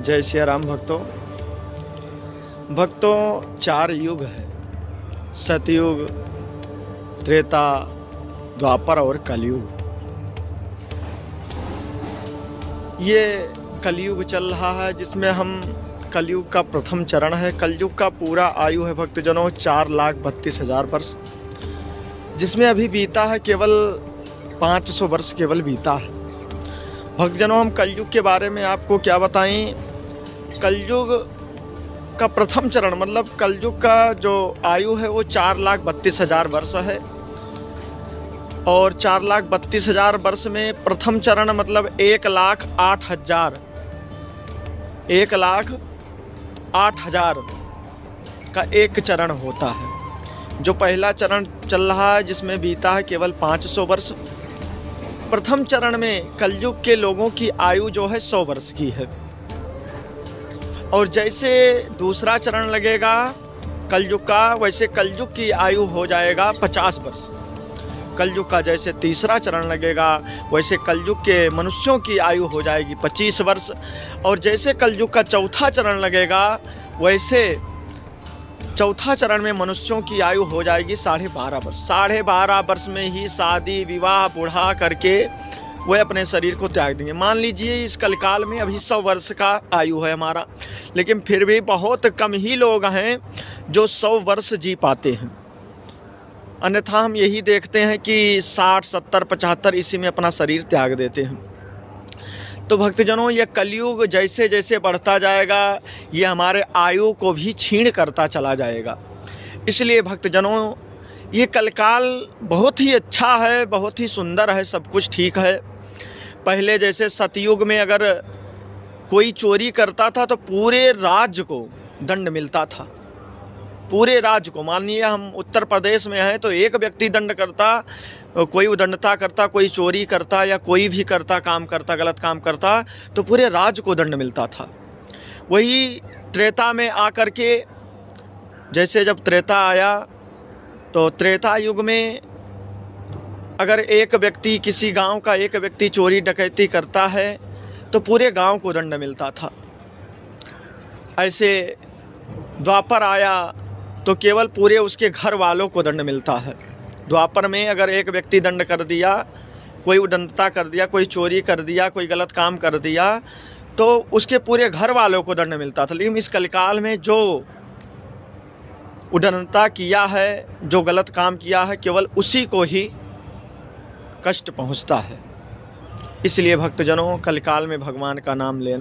जय सिया राम भक्तों। चार युग है, सतयुग, त्रेता, द्वापर और कलयुग। ये कलयुग चल रहा है जिसमें हम कलयुग का प्रथम चरण है। कलयुग का पूरा आयु है भक्तजनों 4,32,000 वर्ष, जिसमें अभी बीता है केवल 500 वर्ष केवल बीता है। भक्तजनों, हम कलयुग के बारे में आपको क्या बताएं। कलयुग का प्रथम चरण मतलब कलयुग का जो आयु है वो 4,32,000 वर्ष है। और 4,32,000 वर्ष में प्रथम चरण मतलब 1,08,000 का एक चरण होता है। जो पहला चरण चल रहा है जिसमें बीता है केवल 500 वर्ष। प्रथम चरण में कलयुग के लोगों की आयु जो है 100 वर्ष की है। और जैसे दूसरा चरण लगेगा कलयुग का, वैसे कलयुग की आयु हो जाएगा 50 वर्ष। कलयुग का जैसे तीसरा चरण लगेगा वैसे कलयुग के मनुष्यों की आयु हो जाएगी 25 वर्ष। और जैसे कलयुग का चौथा चरण लगेगा वैसे चौथा चरण में मनुष्यों की आयु हो जाएगी 12.5 वर्ष। 12.5 वर्ष में ही शादी विवाह बूढ़ा करके वह अपने शरीर को त्याग देंगे। मान लीजिए इस कलकाल में अभी 100 वर्ष का आयु है हमारा, लेकिन फिर भी बहुत कम ही लोग हैं जो 100 वर्ष जी पाते हैं। अन्यथा हम यही देखते हैं कि 60, 70, 75 इसी में अपना शरीर त्याग देते हैं। तो भक्तजनों, ये कलयुग जैसे जैसे बढ़ता जाएगा ये हमारे आयु को भी क्षीण करता चला जाएगा। इसलिए भक्तजनों, ये कलकाल बहुत ही अच्छा है, बहुत ही सुंदर है, सब कुछ ठीक है। पहले जैसे सतयुग में अगर कोई चोरी करता था तो पूरे राज्य को दंड मिलता था। पूरे राज्य को, मानिए हम उत्तर प्रदेश में हैं तो एक व्यक्ति दंड करता, कोई उदंडता करता, कोई चोरी करता या कोई भी करता काम करता, गलत काम करता तो पूरे राज्य को दंड मिलता था। वही त्रेता में आकर के, जैसे जब त्रेता आया तो त्रेता युग में अगर एक व्यक्ति, किसी गांव का एक व्यक्ति चोरी डकैती करता है तो पूरे गांव को दंड मिलता था। ऐसे द्वापर आया तो केवल पूरे उसके घर वालों को दंड मिलता है। द्वापर में अगर एक व्यक्ति दंड कर दिया, कोई उदंडता कर दिया, कोई चोरी कर दिया, कोई गलत काम कर दिया तो उसके पूरे घर वालों को दंड मिलता था। लेकिन इस कलकाल में जो उदंडता किया है, जो गलत काम किया है, केवल उसी को ही कष्ट पहुंचता है। इसलिए भक्तजनों, कलकाल में भगवान का नाम लेना